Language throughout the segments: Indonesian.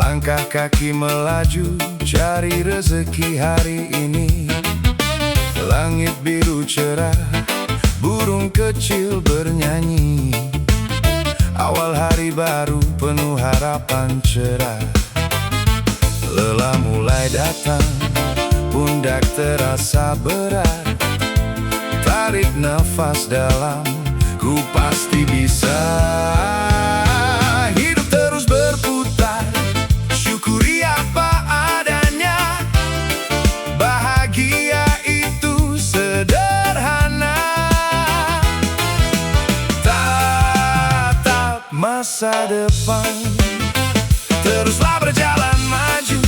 Langkah kaki melaju, cari rezeki hari ini. Langit biru cerah, burung kecil bernyanyi. Awal hari baru penuh harapan cerah. Lelah mulai datang, pundak terasa berat. Tarik nafas dalam, ku pasti bisa. Hidup terus berputar, syukuri apa adanya. Bahagia itu sederhana. Tatap masa depan, teruslah berjalan maju.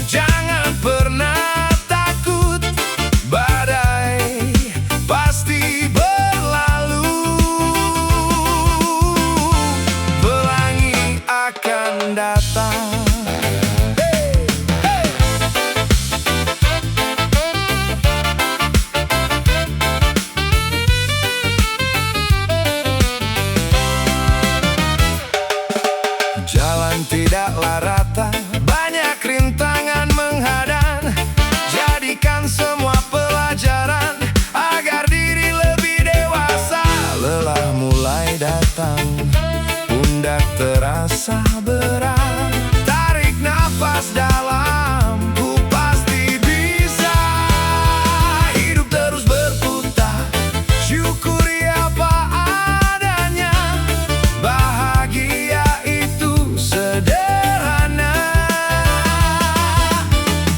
Jangan pernah takut, badai pasti berlalu. Pelangi akan datang. Jalan tidaklah rata, banyak rintangan menghadang. Jadikan semua pelajaran agar diri lebih dewasa. Lelah mulai datang, pundak terasa berat. Tarik nafas dalam, ku pasti bisa. Hidup terus berputar, syukuri apa adanya. Bahagia itu sederhana.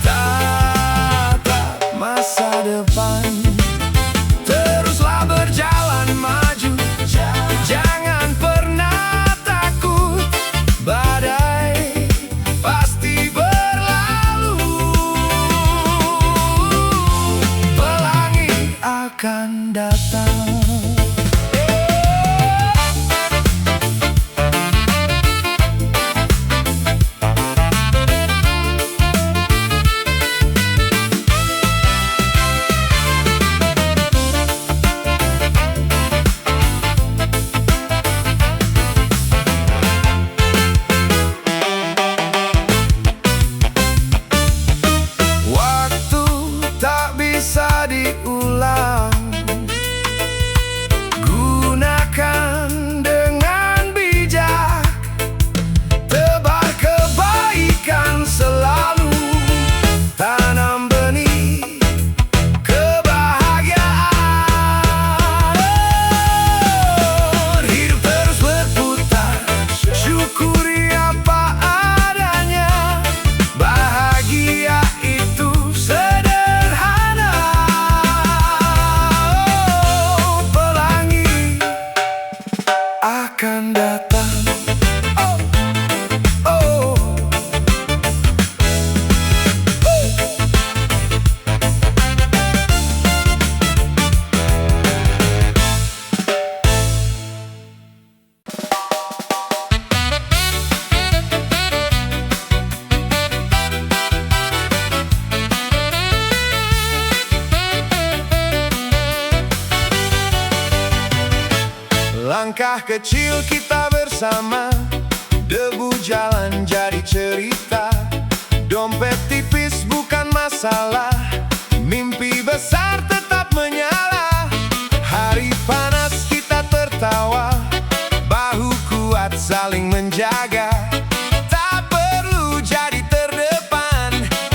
Tatap masa depan, teruslah berjalan maju. Jangan pernah takut, badai pasti berlalu. Pelangi akan datang. Waktu tak bisa diulang, gunakan dengan bijak. Tebar kebaikan selalu, tanam benih kebahagiaan. Hidup terus berputar, syukuri apa adanya. Bahagia itu sederhana. Pelangi akan datang. Oh, oh. Langkah kecil kita bersama, debu jalan jadi cerita. Dompet tipis bukan masalah, mimpi besar tetap menyala. Hari panas kita tertawa, bahu kuat saling menjaga. Tak perlu jadi terdepan,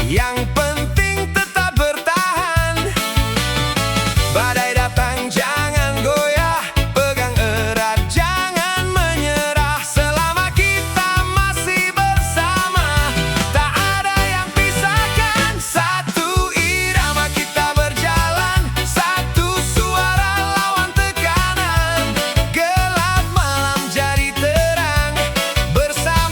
yang penting tetap bertahan. Badai datang jangan goyah, pegang erat jangan menyerah. Selama kita masih bersama, tak ada yang pisahkan. Satu irama kita berjalan, satu suara lawan tekanan. Gelap malam jadi terang, bersama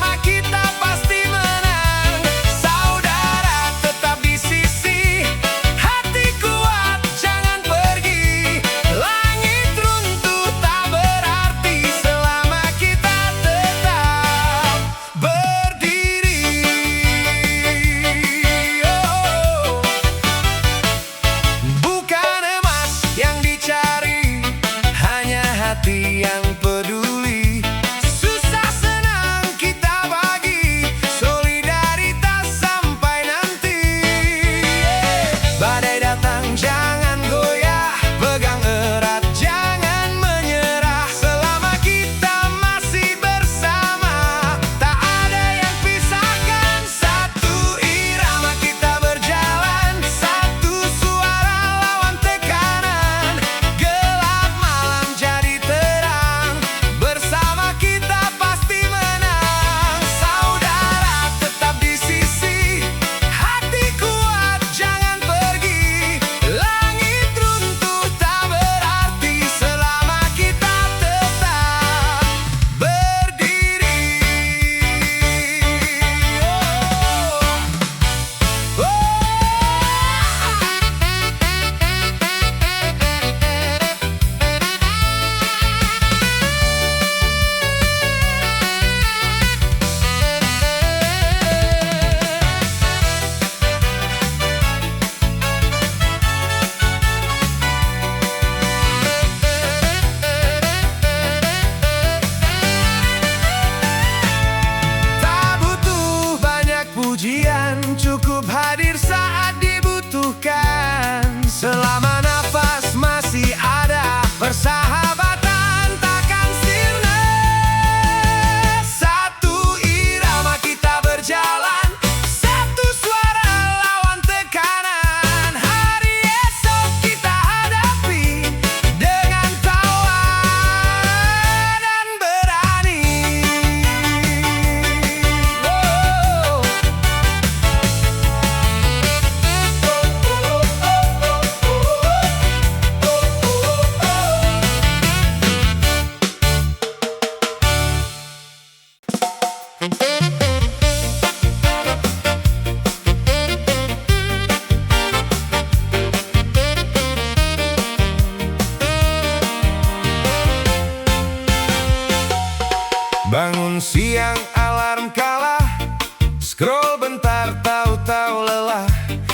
Scroll bentar tahu-tahu lelah,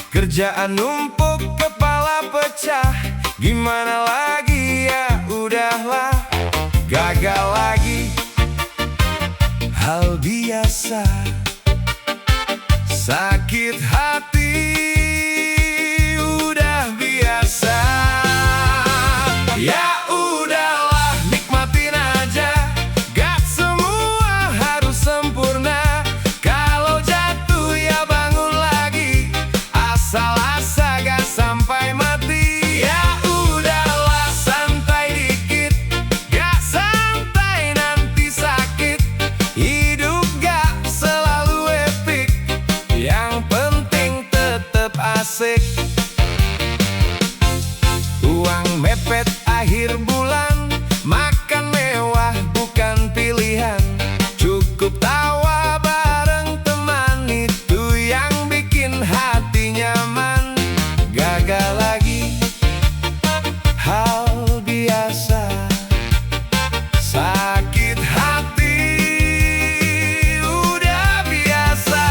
kerjaan numpuk kepala pecah. Gimana lagi ya udahlah, gagal lagi, hal biasa. Sakit hati udah biasa. Ya udahlah, nikmatin aja, gak semua harus sempurna. Kalau jatuh ya bangun lagi, asal-asa gak sampai mati. Ya udahlah, santai dikit, gak santai nanti sakit. Hidup gak selalu epic, yang penting tetep asik. Uang mepet akhir bulan, makan mewah bukan pilihan. Cukup tawa bareng teman, itu yang bikin hati nyaman. Gagal lagi, hal biasa. Sakit hati udah biasa.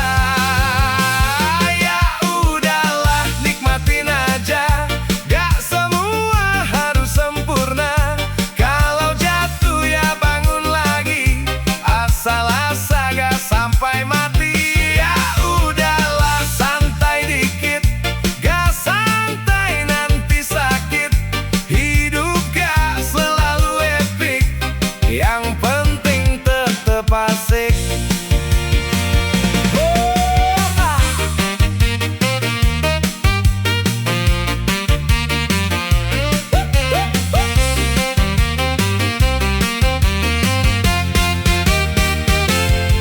Ya udahlah, nikmatin aja, gak semua harus sempurna. Kalau jatuh ya bangun lagi, asal-asa gak sampai mati. Ya udahlah, santai dikit, gak santai nanti sakit. Hidup gak selalu epic, yang penting tetep asik.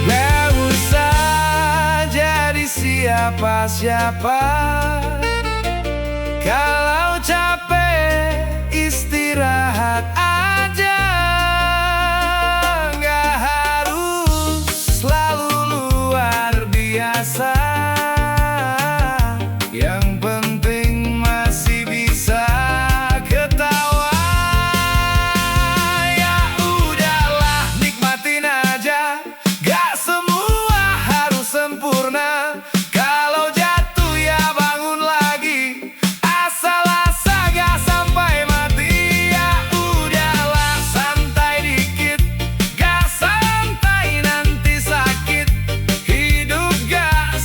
Gak usah jadi siapa-siapa, kalau capek istirahat aja. Gak harus selalu luar biasa, yang penting masih bisa ketawa. Ya udahlah, nikmatin aja, gak semua harus sempurna. Kalau jatuh ya bangun lagi, asal-asa gak sampai mati. Ya udahlah, santai dikit, gak santai nanti sakit. Hidup gak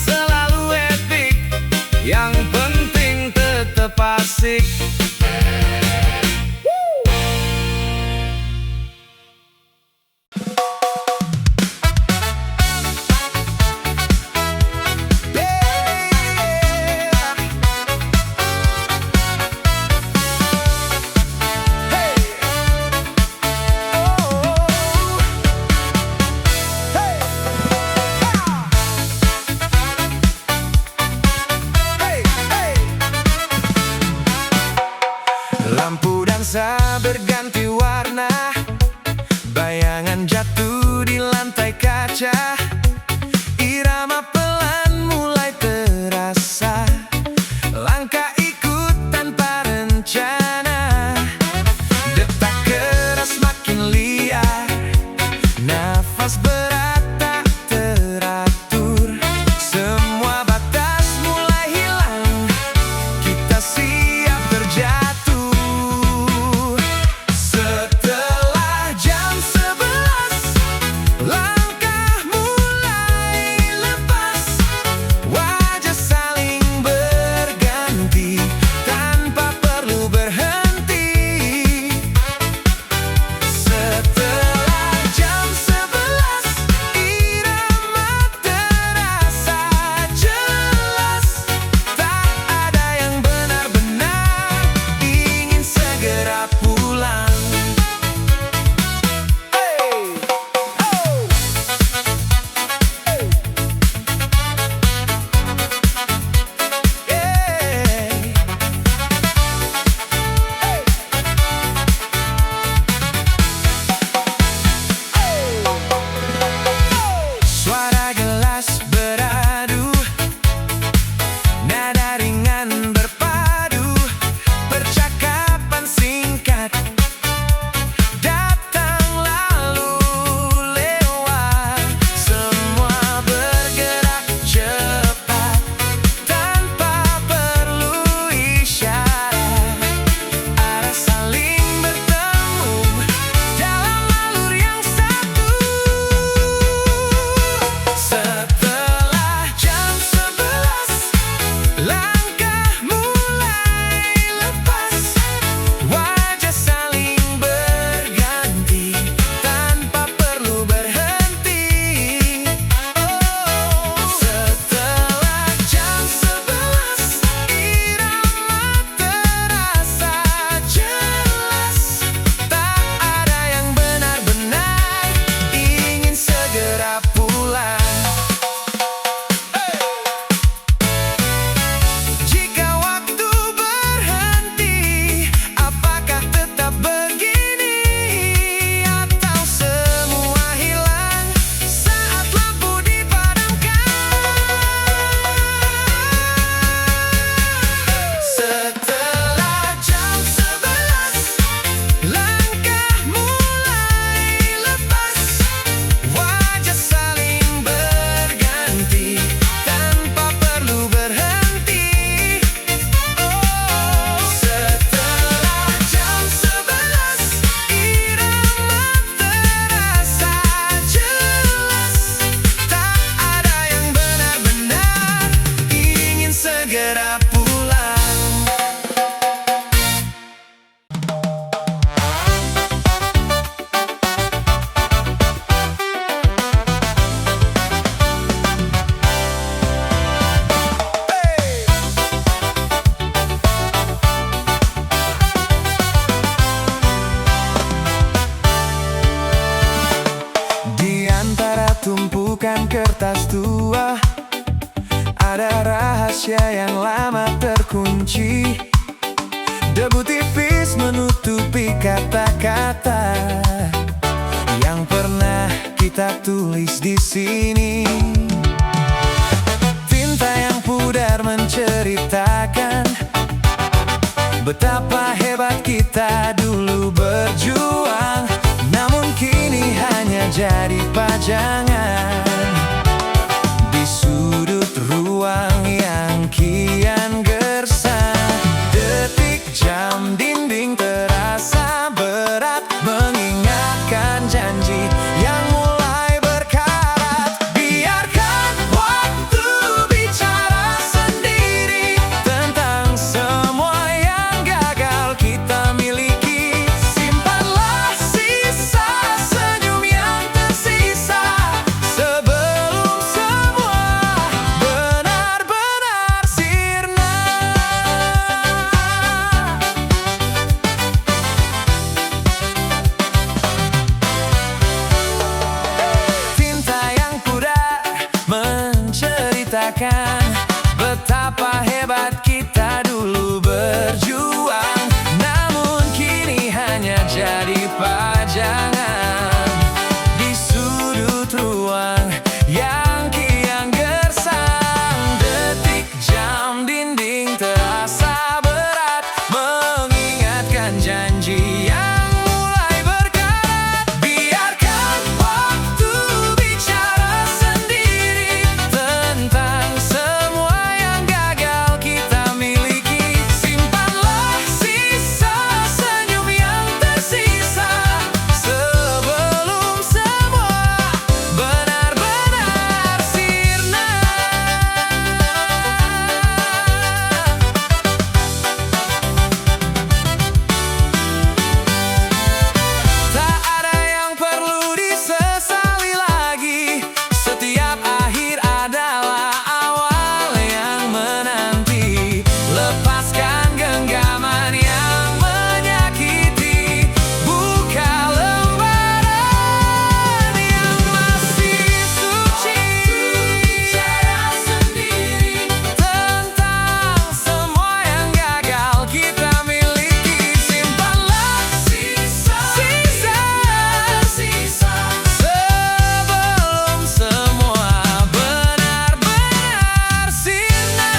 ada rahasia yang lama terkunci. Debu tipis menutupi kata-kata yang pernah kita tulis di sini. Tinta yang pudar menceritakan betapa hebat kita dulu berjuang, namun kini hanya jadi pajangan di sudut ruang yang kian gersang. Detik, jam, dinding terasa berat, mengingatkan janji yang mulai berkarat. Biarkan waktu bicara sendiri tentang semua yang gagal kita miliki. Simpanlah sisa senyum yang tersisa sebelum semua benar-benar sirna. Tinta yang pudar menceritakan betapa hebat kita dulu berjuang, namun kini hanya jadi pajangan di sudut ruang yang kian gersang. Detik, jam, dinding terasa berat, mengingatkan janji yang mulai berkarat. Biarkan waktu bicara sendiri tentang semua yang gagal kita miliki. Simpanlah sisa senyum yang tersisa sebelum semua benar-benar sirna. Tak ada yang perlu disesali lagi. Setiap akhir adalah awal yang menanti. Lepaskan genggaman yang menyakiti. Buka lembaran yang masih suci. Bicara sendiri tentang semua yang gagal kita miliki. Simpanlah sisa sebelum semua benar-benar sirna.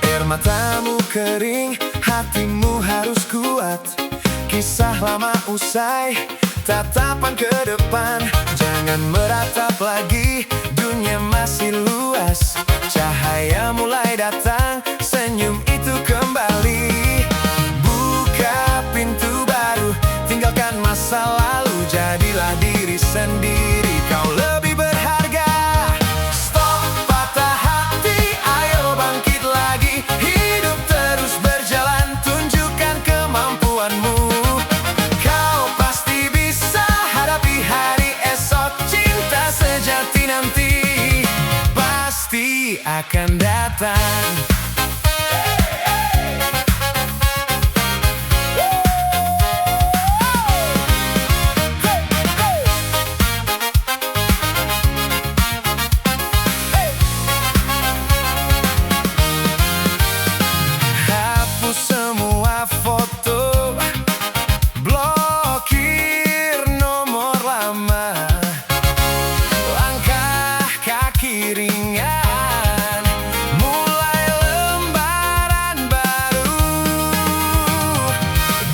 Air matamu kering, hatimu harus kuat. Kisah lama usai, tatapan ke depan. Jangan meratap lagi, dunia masih luas. Cahaya mulai datang, senyum itu kembali. Buka pintu baru, tinggalkan masa lalu. Jadilah diri sendiri, kau lebih berharga. Stop patah hati, ayo bangkit lagi. Hidup terus berjalan, tunjukkan kemampuanmu. Kau pasti bisa hadapi hari esok. Cinta sejati nanti pasti akan datang. Hapus semua foto, blokir nomor lama. Langkah kaki ringan, mulai lembaran baru.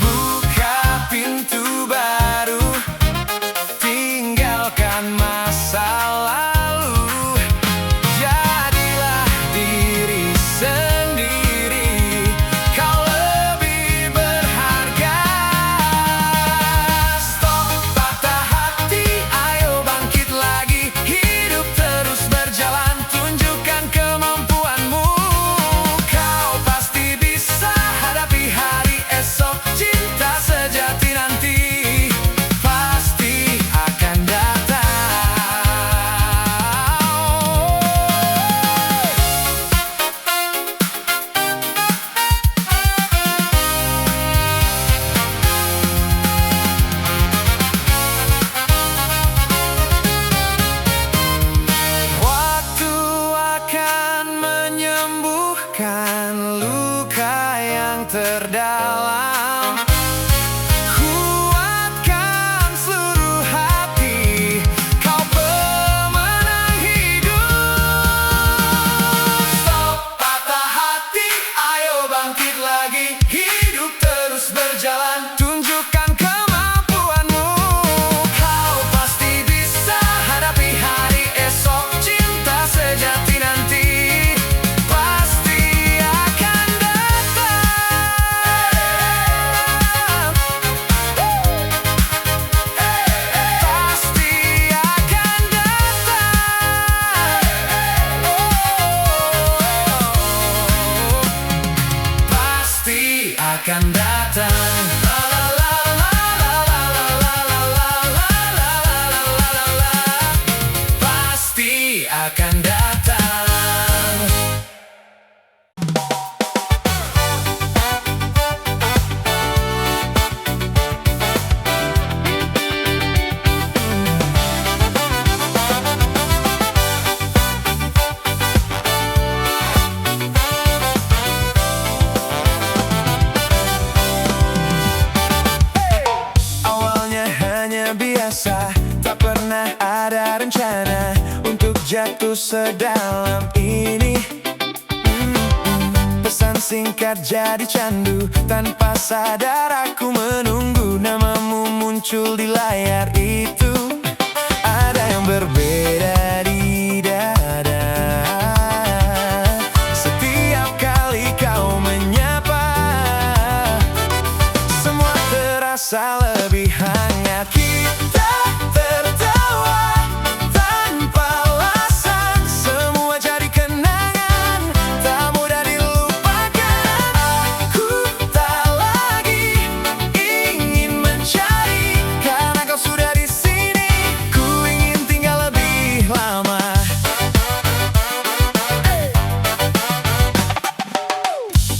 Buka pintu baru, tinggalkan masa lalu. Jadilah diri sendiri, kau lebih berharga. Stop patah hati, ayo bangkit lagi. Hidup terus berjalan, akan datang. La la la la la la la la la la la la la la la. Pasti akan datang. Tak pernah ada rencana untuk jatuh sedalam ini. Pesan singkat jadi candu, tanpa sadar aku menunggu namamu muncul di layar itu. Ada yang berbeda di dada setiap kali kau menyapa. Semua terasa lebih hangat. Kita tertawa tanpa alasan, semua jadi kenangan tak mudah dilupakan. Aku tak lagi ingin mencari, karena kau sudah di sini. Ku ingin tinggal lebih lama.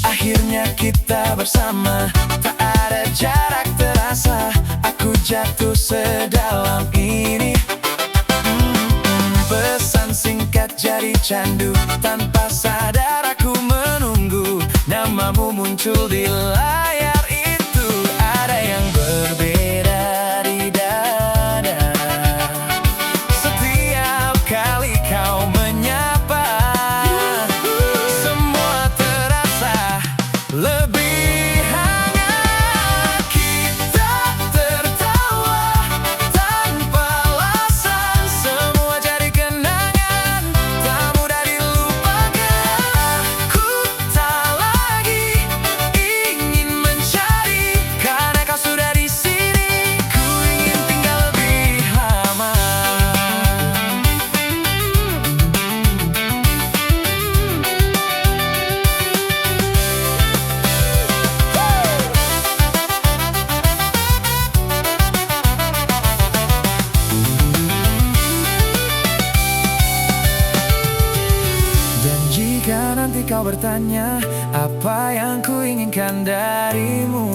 Akhirnya kita bersama, tak ada jarak terasa. Aku jatuh sedalam ini. Pesan singkat jadi candu, tanpa sadar aku menunggu namamu muncul di layar itu. Ada yang berbeda di dada setiap kali kau menyapa. Semua terasa lebih hangat. Kita tertawa tanpa alasan, semua jadi kenangan tak mudah dilupakan. Aku tak lagi ingin mencari, karena kau sudah di sini. Ku ingin tinggal lebih lama. Dan jika nanti kau bertanya apa yang ku inginkan darimu,